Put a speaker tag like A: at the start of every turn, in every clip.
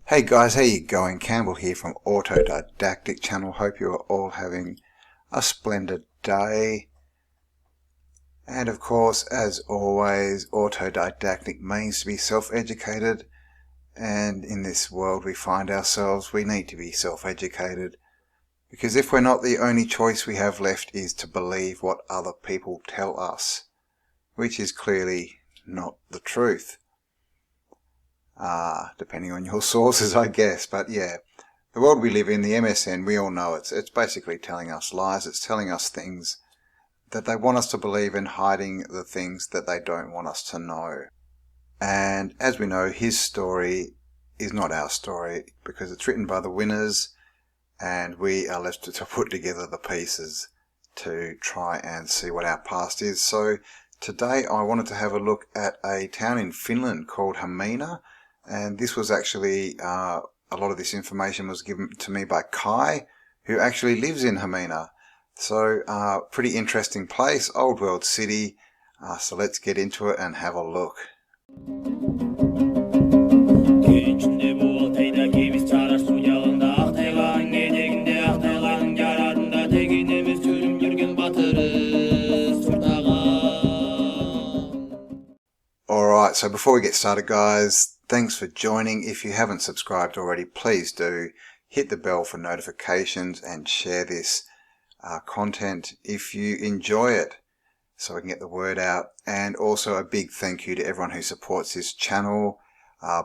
A: Hey guys, how you going? Campbell here from Autodidactic Channel. Hope you are all having a splendid day. And of course, as always, autodidactic means to be self-educated. And in this world we find ourselves, we need to be self-educated. Because if we're not, the only choice we have left is to believe what other people tell us, which is clearly not the truth. Depending on your sources, I guess. But yeah, the world we live in, the MSN, we all know it's basically telling us lies. It's telling us things that they want us to believe and hiding the things that they don't want us to know. And as we know, his story is not our story because it's written by the winners and we are left to put together the pieces to try and see what our past is. So today I wanted to have a look at a town in Finland called Hamina. And this was actually, a lot of this information was given to me by Kai, who actually lives in Hamina. So, pretty interesting place, old world city. So let's get into it and have a look. Alright, so before we get started guys, thanks for joining. If you haven't subscribed already, please do. Hit the bell for notifications and share this content if you enjoy it so we can get the word out. And also a big thank you to everyone who supports this channel,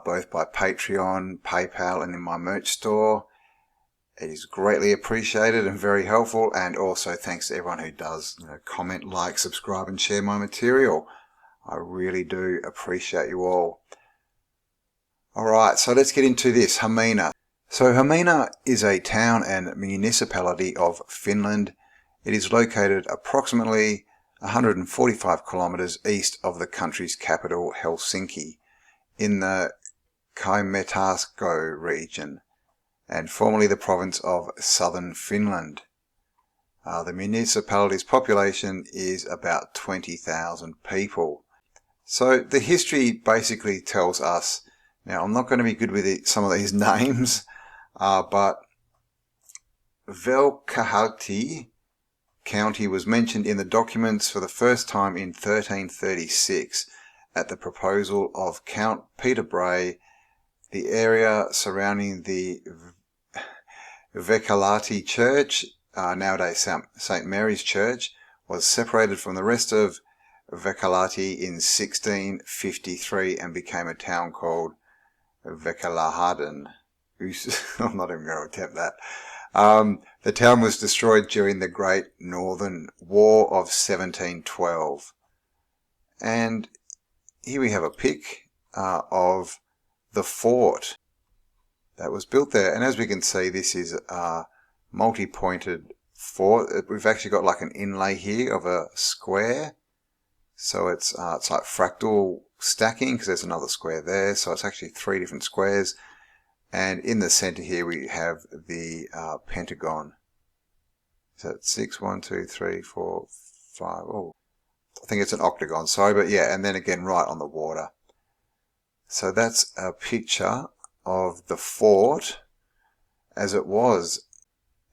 A: both by Patreon, PayPal and in my merch store. It is greatly appreciated and very helpful. And also thanks to everyone who does comment, like, subscribe and share my material. I really do appreciate you all. Alright, so let's get into this. Hamina. So Hamina is a town and municipality of Finland. It is located approximately 145 kilometers east of the country's capital Helsinki in the Kymenlaakso region and formerly the province of southern Finland. The municipality's population is about 20,000 people. So the history basically tells us, now I'm not going to be good with some of these names, but Velkahti County was mentioned in the documents for the first time in 1336 at the proposal of Count Peter Bray. The area surrounding the Vekalati Church, nowadays St. Mary's Church, was separated from the rest of Vekalati in 1653 and became a town called Vekalahden. I'm not even going to attempt that. The town was destroyed during the Great Northern War of 1712. And here we have a pic of the fort that was built there. And as we can see, this is a multi-pointed fort. We've actually got like an inlay here of a square. So it's like fractal stacking because there's another square there. So it's actually three different squares. And in the center here we have the pentagon. So it's 6, 1, 2, 3, 4, 5. Oh, I think it's an octagon. Sorry, but yeah. And then again, right on the water. So that's a picture of the fort as it was.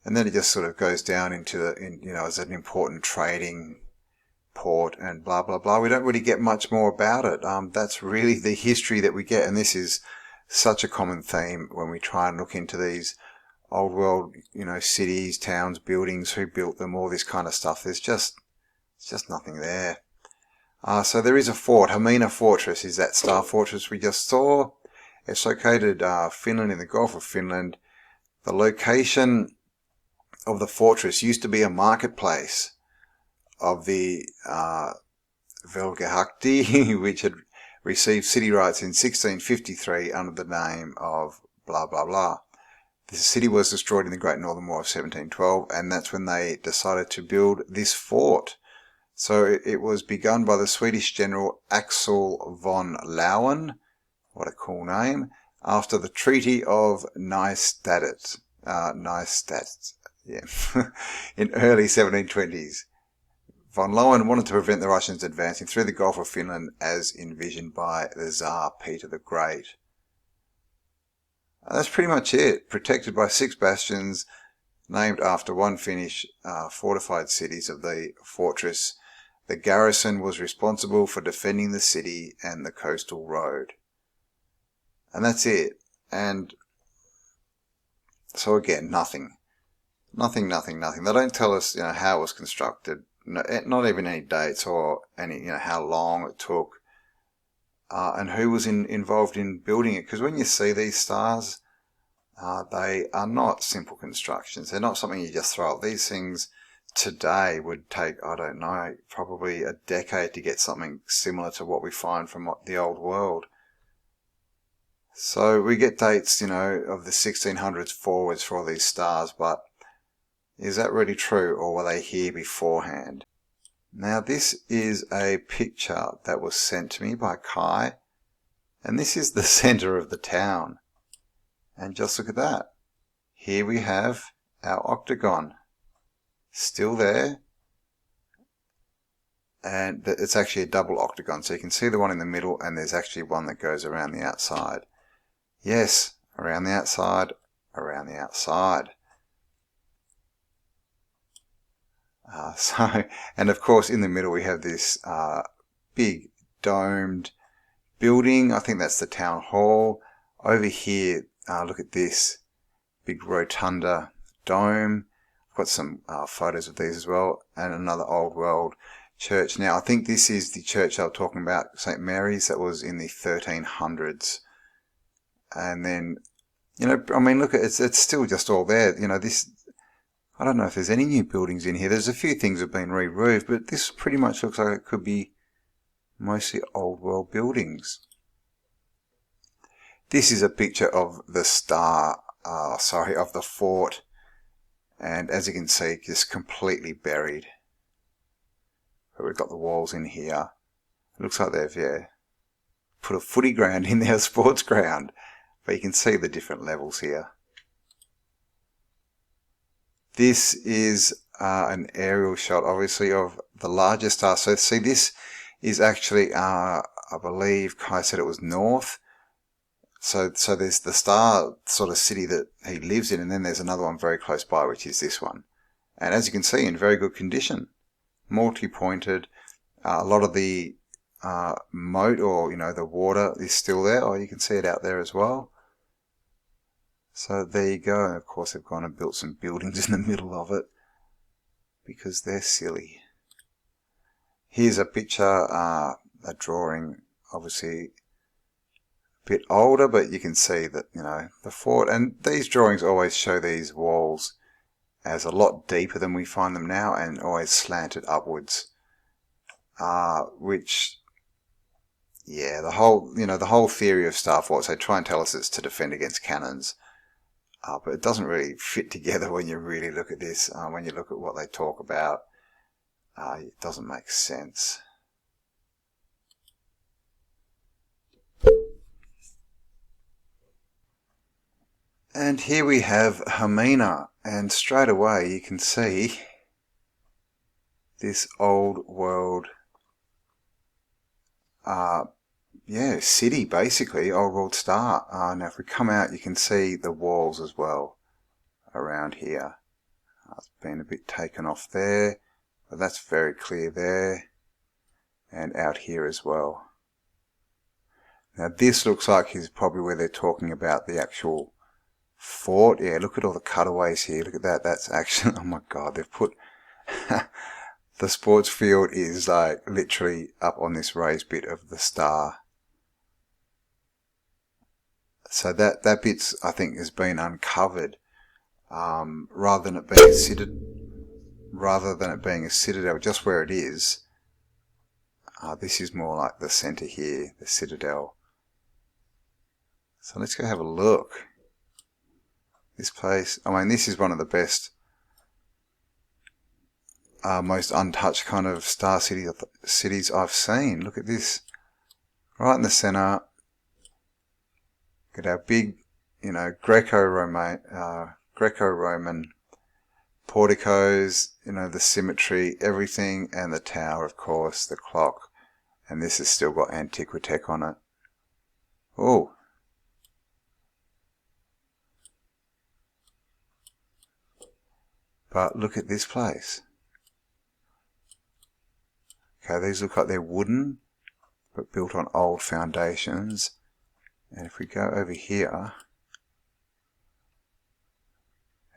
A: And then it just sort of goes down into as an important trading port and blah blah blah. We don't really get much more about it. That's really the history that we get, and this is such a common theme when we try and look into these old world cities, towns, buildings, who built them, all this kind of stuff. It's just nothing there. So there is a fort. Hamina Fortress is that star fortress we just saw. It's located Finland, in the Gulf of Finland. The location of the fortress used to be a marketplace of the Velkahti, which had received city rights in 1653 under the name of blah blah blah. The city was destroyed in the Great Northern War of 1712, and that's when they decided to build this fort. So it was begun by the Swedish general Axel von Lauen, what a cool name, after the Treaty of Nystadt, in early 1720s. Von Lauen wanted to prevent the Russians advancing through the Gulf of Finland as envisioned by the Tsar Peter the Great. that's pretty much it. Protected by 6 bastions, named after one Finnish fortified cities of the fortress. The garrison was responsible for defending the city and the coastal road. And that's it. And so again, nothing. Nothing. They don't tell us, how it was constructed. Not even any dates or any, how long it took. And who was involved in building it. Because when you see these stars, they are not simple constructions. They're not something you just throw up. These things today would take, I don't know, probably a decade to get something similar to what we find from the old world. So we get dates, of the 1600s forwards for all these stars, but is that really true, or were they here beforehand? Now this is a picture that was sent to me by Kai, and this is the center of the town. And just look at that. Here we have our octagon. Still there. And it's actually a double octagon. So you can see the one in the middle, and there's actually one that goes around the outside. Yes, around the outside, around the outside. And of course in the middle we have this big domed building. I think that's the town hall. Over here, look at this big rotunda dome. I've got some photos of these as well, and another old world church. Now I think this is the church I was talking about, St. Mary's, that was in the 1300s. And then, look at it's still just all there. This, I don't know if there's any new buildings in here. There's a few things that have been re-roofed, but this pretty much looks like it could be mostly old world buildings. This is a picture of the of the fort, and as you can see, just completely buried. But we've got the walls in here. It looks like they've put a footy ground in there, a sports ground, but you can see the different levels here. This is an aerial shot, obviously, of the larger star. So see, this is actually, I believe Kai said it was north. So there's the star sort of city that he lives in, and then there's another one very close by, which is this one. And as you can see, in very good condition. Multi-pointed. A lot of the moat, or, the water is still there. Oh, you can see it out there as well. So there you go. And of course they've gone and built some buildings in the middle of it because they're silly. Here's a picture, a drawing, obviously a bit older, but you can see that, the fort. And these drawings always show these walls as a lot deeper than we find them now, and always slanted upwards. Which, the whole theory of star forts, they try and tell us it's to defend against cannons. But it doesn't really fit together when you really look at this. When you look at what they talk about, it doesn't make sense. And here we have Hamina, and straight away you can see this old world city, basically, old world star. Now if we come out, you can see the walls as well around here. It's been a bit taken off there, but that's very clear there, and out here as well. Now this looks like is probably where they're talking about the actual fort. Yeah, look at all the cutaways here. Look at that. That's actually, oh my god, they've put the sports field is like literally up on this raised bit of the star. So that bit's, I think, has been uncovered, rather than it being a citadel, just where it is. This is more like the center here, the citadel. So let's go have a look. This place, this is one of the best, most untouched kind of star cities I've seen. Look at this, right in the center. Look at our big, Greco-Roman porticos, the symmetry, everything, and the tower, of course, the clock. And this has still got Antiquitech on it. Oh. But look at this place. Okay, these look like they're wooden, but built on old foundations. And if we go over here,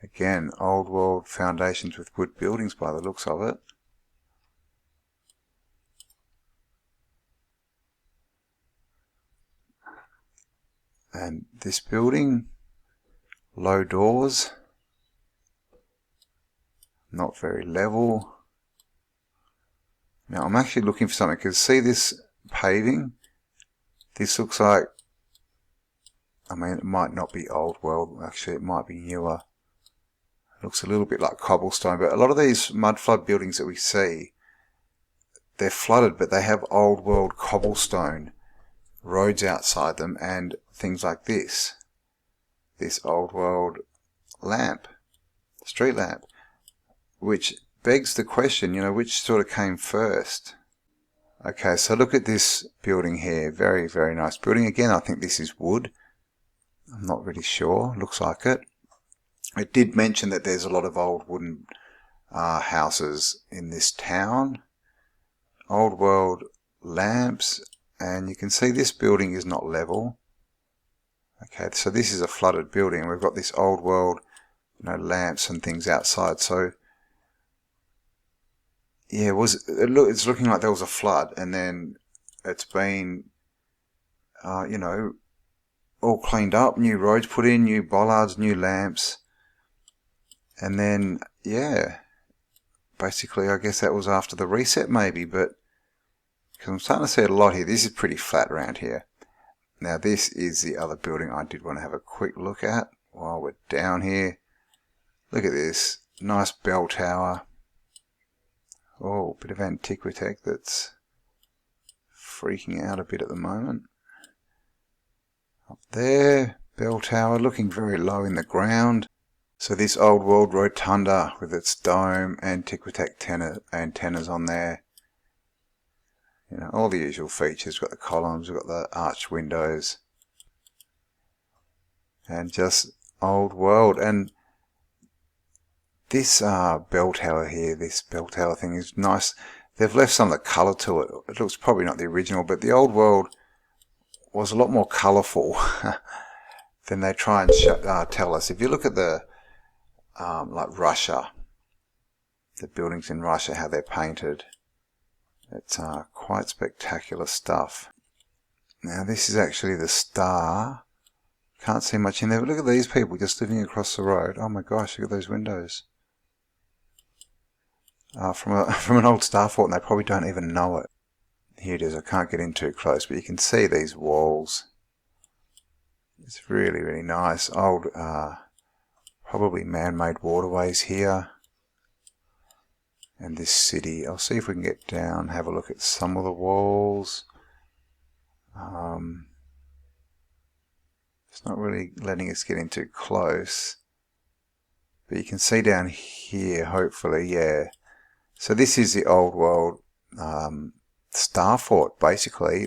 A: again, old world foundations with wood buildings by the looks of it. And this building, low doors, not very level. Now I'm actually looking for something, because see this paving? This looks like, I mean, it might not be old world, actually it might be newer. It looks a little bit like cobblestone, but a lot of these mud flood buildings that we see, they're flooded, but they have old world cobblestone roads outside them and things like this. This old world lamp, street lamp, which begs the question, you know, which sort of came first? Okay, so look at this building here. Very, very nice building. Again, I think this is wood. I'm not really sure. Looks like it. It did mention that there's a lot of old wooden houses in this town. Old world lamps. And you can see this building is not level. Okay, so this is a flooded building. We've got this old world, you know, lamps and things outside. So yeah, it's looking like there was a flood, and then it's been, you know, all cleaned up, new roads put in, new bollards, new lamps, and then yeah, basically I guess that was after the reset maybe, but because I'm starting to see it a lot here. This is pretty flat around here. Now this is the other building I did want to have a quick look at while we're down here. Look at this, nice bell tower. Oh, bit of antiquitech that's freaking out a bit at the moment. Up there, bell tower looking very low in the ground. So this old world rotunda with its dome, antiquitech antennas on there. You know, all the usual features. We've got the columns, we've got the arched windows. And just old world. And this bell tower here, this bell tower thing is nice. They've left some of the colour to it. It looks probably not the original, but the old world was a lot more colourful than they try and tell us. If you look at the, like Russia, the buildings in Russia, how they're painted, it's quite spectacular stuff. Now this is actually the star. Can't see much in there, but look at these people just living across the road. Oh my gosh, look at those windows. From an old star fort, and they probably don't even know it. Here it is. I can't get in too close, but you can see these walls. It's really, really nice. Old, probably man-made waterways here. And this city. I'll see if we can get down, have a look at some of the walls. It's not really letting us get in too close. But you can see down here, hopefully, yeah. So this is the old world star fort, basically.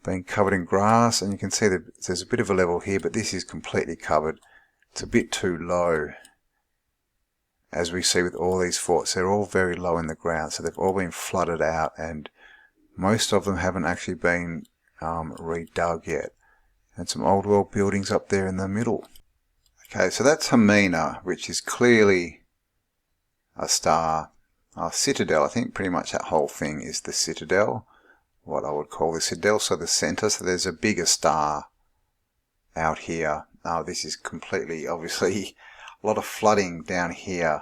A: Being covered in grass, and you can see that there's a bit of a level here, but this is completely covered. It's a bit too low. As we see with all these forts, they're all very low in the ground, so they've all been flooded out, and most of them haven't actually been redug yet. And some old world buildings up there in the middle. Okay, so that's Hamina, which is clearly a star, a citadel. I think pretty much that whole thing is the citadel, what I would call the citadel, so the center. So there's a bigger star out here. Now this is completely, obviously, a lot of flooding down here.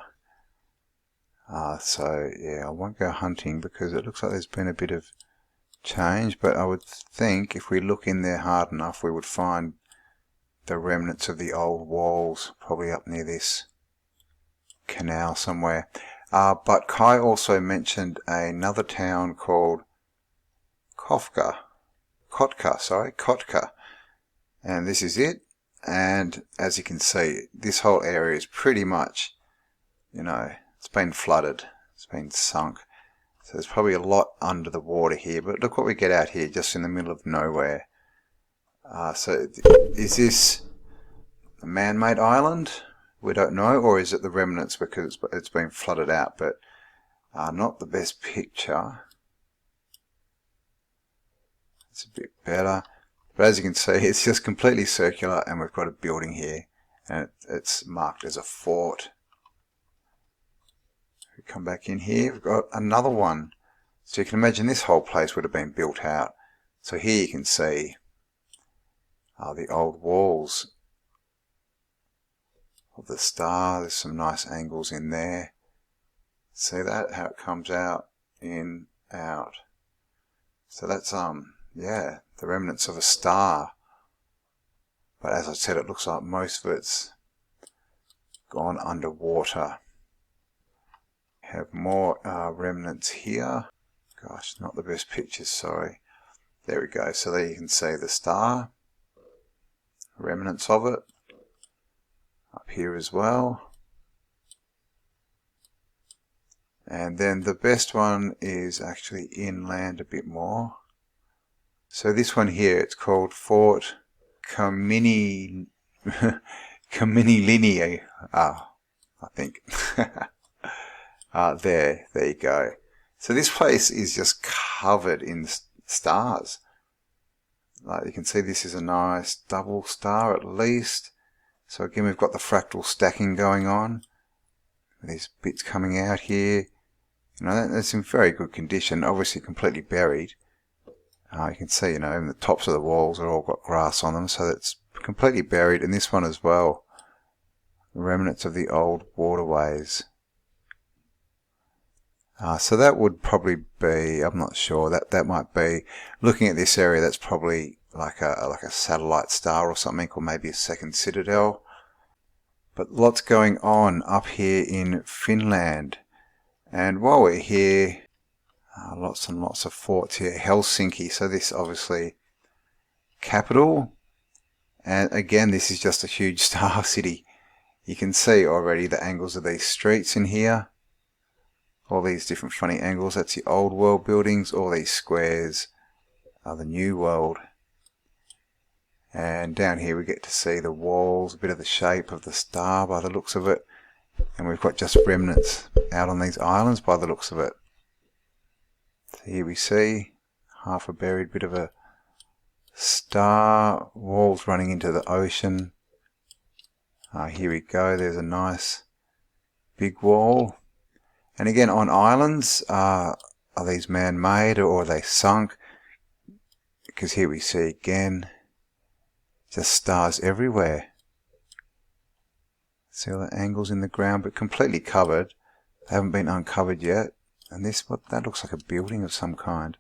A: So yeah, I won't go hunting because it looks like there's been a bit of change, but I would think if we look in there hard enough, we would find the remnants of the old walls, probably up near this canal somewhere. But Kai also mentioned another town called Kotka, and this is it. And as you can see, this whole area is pretty much, you know, it's been flooded, it's been sunk. So there's probably a lot under the water here, but look what we get out here, just in the middle of nowhere. So is this a man-made island? We don't know, or is it the remnants because it's been flooded out, but not the best picture. It's a bit better. But as you can see, it's just completely circular, and we've got a building here, and it's marked as a fort. We come back in here, we've got another one. So you can imagine this whole place would have been built out. So here you can see the old walls of the star. There's some nice angles in there. See that, how it comes out, in, out. So that's yeah, the remnants of a star. But as I said, it looks like most of it's gone underwater. Have more remnants here. Gosh, not the best pictures, sorry. There we go. So there you can see the star, remnants of it. Up here as well. And then the best one is actually inland a bit more. So this one here, it's called Fort Kamini Linie. I think. There you go. So this place is just covered in stars. Like you can see, this is a nice double star at least. So again, we've got the fractal stacking going on. These bits coming out here. You know, that's in very good condition. Obviously completely buried. You can see, you know, the tops of the walls are all got grass on them, so it's completely buried. And this one as well. The remnants of the old waterways. So that would probably be, I'm not sure, that might be, looking at this area, that's probably like a satellite star or something, or maybe a second citadel. But lots going on up here in Finland. And while we're here, lots and lots of forts here. Helsinki, so this obviously capital. And again, this is just a huge star city. You can see already the angles of these streets in here. All these different funny angles. That's the old world buildings. All these squares are the new world. And down here we get to see the walls, a bit of the shape of the star by the looks of it. And we've got just remnants out on these islands by the looks of it. So here we see half a buried bit of a star, walls running into the ocean. Here we go, there's a nice big wall. And again, on islands, are these man-made or are they sunk? Because here we see again, just stars everywhere. See all the angles in the ground, but completely covered. They haven't been uncovered yet. And this, that looks like a building of some kind.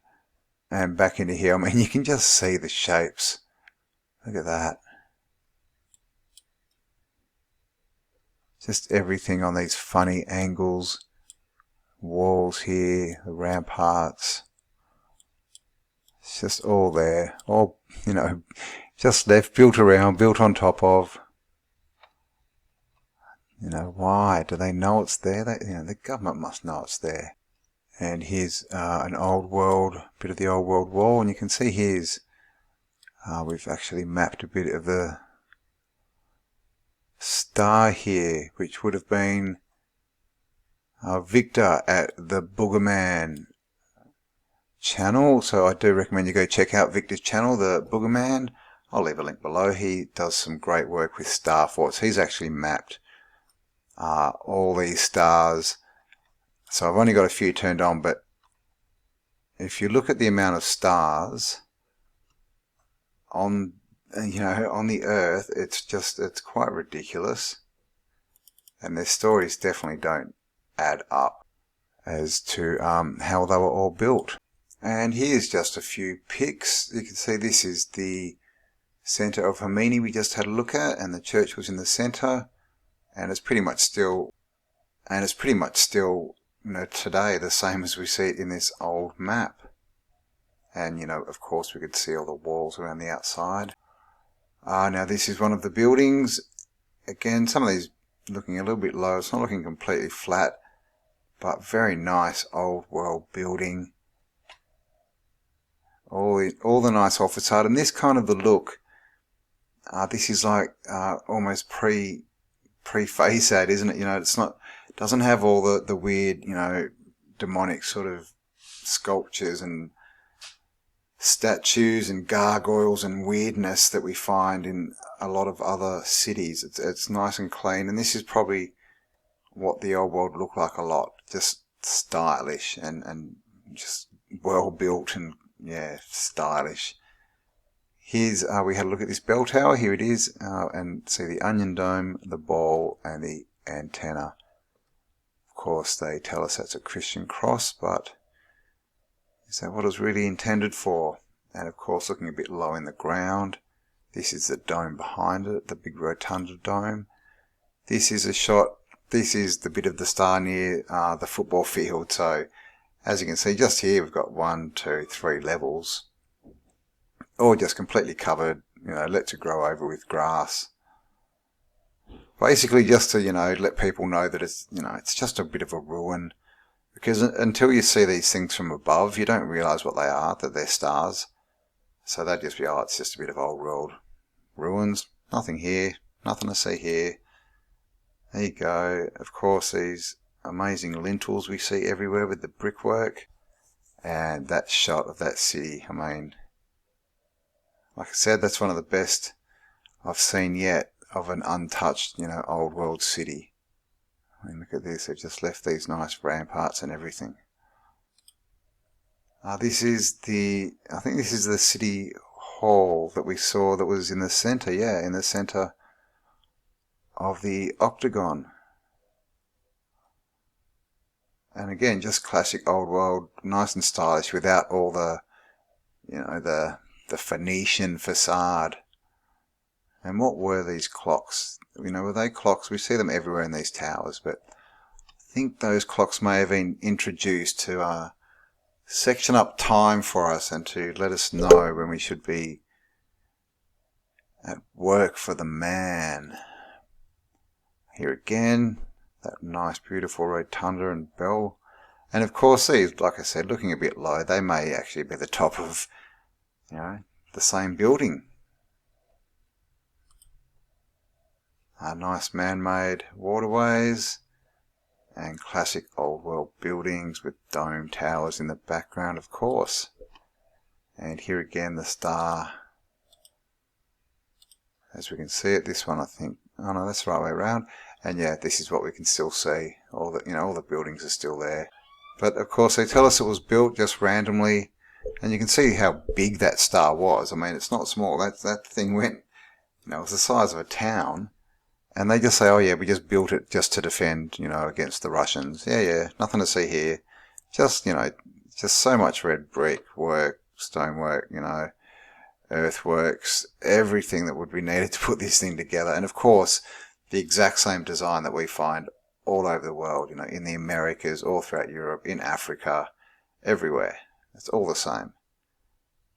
A: And back into here, I mean, you can just see the shapes. Look at that. Just everything on these funny angles. Walls here, the ramparts. It's just all there. All, you know, just left, built around, built on top of. You know, why? Do they know it's there? You know, the government must know it's there. And here's an old world, bit of the old world wall, and you can see here's, we've actually mapped a bit of the star here, which would have been Victor at the Buggeman channel. So I do recommend you go check out Victor's channel, the Buggeman. I'll leave a link below. He does some great work with star forts. He's actually mapped all these stars. So I've only got a few turned on, but if you look at the amount of stars on, you know, on the Earth, it's quite ridiculous. And their stories definitely don't add up as to how they were all built. And here's just a few pics. You can see this is the center of Hamina we just had a look at, and the church was in the center, and it's pretty much still, you know, today the same as we see it in this old map. And, you know, of course we could see all the walls around the outside. Now this is one of the buildings. Again, some of these looking a little bit low. It's not looking completely flat, but very nice old world building. All the nice off facade, and this kind of the look. This is like almost pre-facade, isn't it? You know, it's not, it doesn't have all the weird, you know, demonic sort of sculptures and statues and gargoyles and weirdness that we find in a lot of other cities. It's nice and clean, and this is probably what the old world looked like a lot. Just stylish and just well built and, yeah, stylish. Here's, we had a look at this bell tower. Here it is, and see the onion dome, the ball, and the antenna. Of course, they tell us that's a Christian cross, but is that what it was really intended for? And of course, looking a bit low in the ground, this is the dome behind it, the big rotunda dome. This is a shot, this is the bit of the star near the football field. So as you can see, just here we've got 1, 2, 3 levels, all just completely covered, you know, let to grow over with grass. Basically just to, you know, let people know that it's, you know, it's just a bit of a ruin. Because until you see these things from above, you don't realise what they are, that they're stars. So they'd just be, oh, it's just a bit of old world ruins. Nothing here, nothing to see here. There you go. Of course, these amazing lintels we see everywhere with the brickwork. And that shot of that city, I mean, like I said, that's one of the best I've seen yet of an untouched, you know, old world city. I mean, look at this, they've just left these nice ramparts and everything. This is the, I think this is the city hall that we saw that was in the centre, yeah, in the centre of the octagon. And again, just classic old world, nice and stylish without all the, you know, the Phoenician facade. And what were these clocks? You know, were they clocks? We see them everywhere in these towers, but I think those clocks may have been introduced to section up time for us and to let us know when we should be at work for the man. Here again, that nice beautiful rotunda and bell. And of course these, like I said, looking a bit low, they may actually be the top of, you know, the same building. Nice man-made waterways and classic old world buildings with dome towers in the background, of course. And here again the star, as we can see it, this one I think, oh no, that's the right way around. And yeah, this is what we can still see. All the, you know, all the buildings are still there. But of course they tell us it was built just randomly, and you can see how big that star was. I mean, it's not small. That thing went, you know, it was the size of a town. And they just say, oh yeah, we just built it just to defend, you know, against the Russians. Yeah, nothing to see here. Just, you know, just so much red brick work, stonework, you know, earthworks, everything that would be needed to put this thing together. And of course, the exact same design that we find all over the world, you know, in the Americas, all throughout Europe, in Africa, everywhere. It's all the same.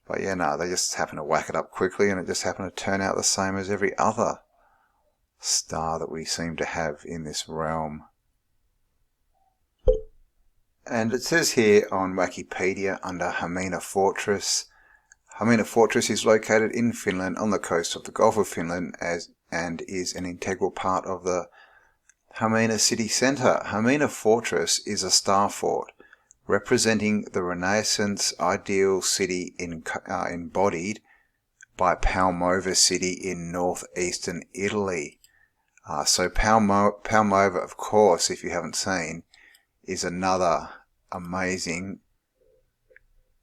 A: But yeah, no, they just happen to whack it up quickly, and it just happened to turn out the same as every other star that we seem to have in this realm. And it says here on Wikipedia under Hamina Fortress, Hamina Fortress is located in Finland on the coast of the Gulf of Finland and is an integral part of the Hamina city centre. Hamina Fortress is a star fort representing the Renaissance ideal city embodied by Palmova city in northeastern Italy. So Palmova, of course, if you haven't seen, is another amazing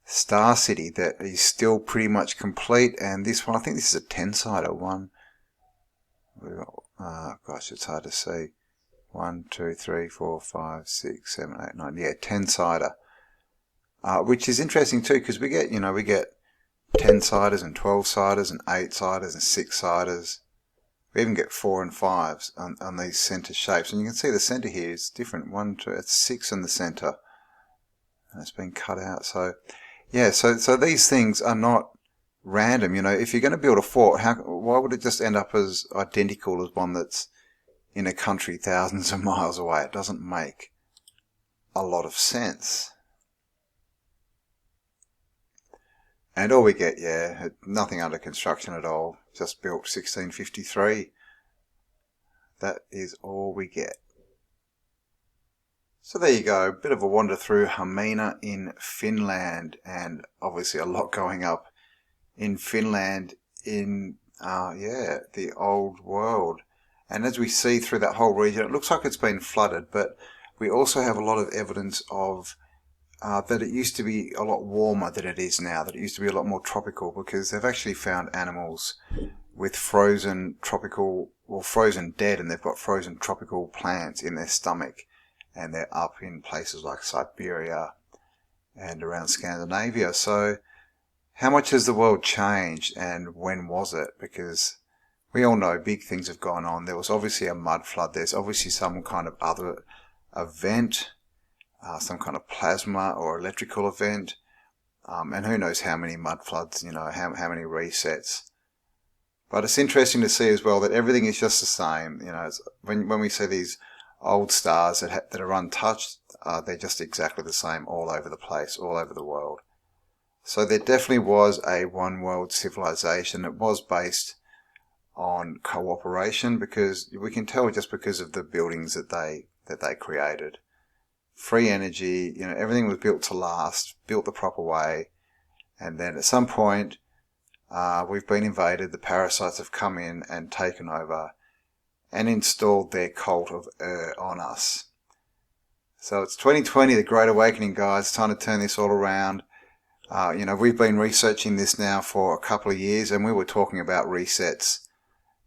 A: star city that is still pretty much complete. And this one, I think this is a 10-sider one. Gosh, it's hard to see. 1, 2, 3, 4, 5, 6, 7, 8, 9. Yeah, 10-sider. Which is interesting too, because we get 10-siders and 12-siders and 8-siders and 6-siders. We even get 4 and 5s on these centre shapes. And you can see the centre here is different. 1, 2, it's 6 in the centre. And it's been cut out. So, yeah, so these things are not random. You know, if you're going to build a fort, why would it just end up as identical as one that's in a country thousands of miles away? It doesn't make a lot of sense. And all we get, nothing under construction at all. Just built 1653. that is all we get. So there you go, a bit of a wander through Hamina in Finland, and obviously a lot going up in Finland in the old world. And as we see through that whole region, it looks like it's been flooded, but we also have a lot of evidence of that it used to be a lot warmer than it is now, that it used to be a lot more tropical, because they've actually found animals with frozen dead, and they've got frozen tropical plants in their stomach, and they're up in places like Siberia and around Scandinavia. So how much has the world changed, and when was it? Because we all know big things have gone on. There was obviously a mud flood. There's obviously some kind of other event, some kind of plasma or electrical event, and who knows how many mud floods, how many resets. But it's interesting to see as well that everything is just the same. When we see these old stars that are untouched, they're just exactly the same all over the place, all over the world. So there definitely was a one world civilization that was based on cooperation, because we can tell just because of the buildings that they created. Free energy, everything was built to last, built the proper way, and then at some point we've been invaded. The parasites have come in and taken over and installed their cult of on us. So it's 2020, the Great Awakening, guys. It's time to turn this all around. We've been researching this now for a couple of years, and we were talking about resets,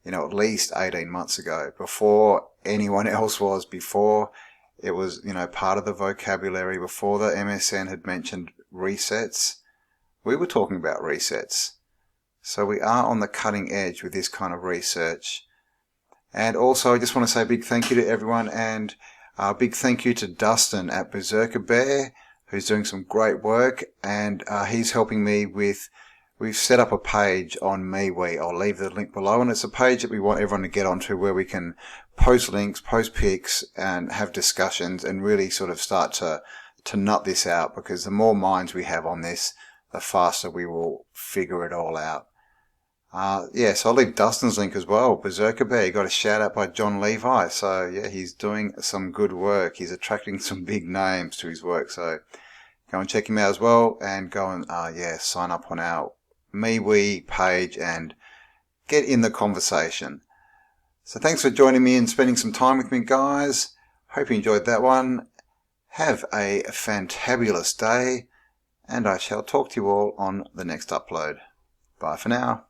A: at least 18 months ago, before anyone else was, before it was, part of the vocabulary, before the MSN had mentioned resets. We were talking about resets. So we are on the cutting edge with this kind of research. And also, I just want to say a big thank you to everyone, and a big thank you to Dustin at Bezerker Bear, who's doing some great work, and he's helping me with, we've set up a page on mewe. I'll leave the link below, and it's a page that we want everyone to get onto, where we can post links, post pics, and have discussions, and really sort of start to nut this out, because the more minds we have on this, the faster we will figure it all out. So I'll leave Dustin's link as well. Bezerker Bear, he got a shout out by John Levi. So yeah, he's doing some good work. He's attracting some big names to his work. So go and check him out as well, and go and sign up on our mewe page and get in the conversation. So thanks for joining me and spending some time with me, guys. Hope you enjoyed that one. Have a fantabulous day, and I shall talk to you all on the next upload. Bye for now.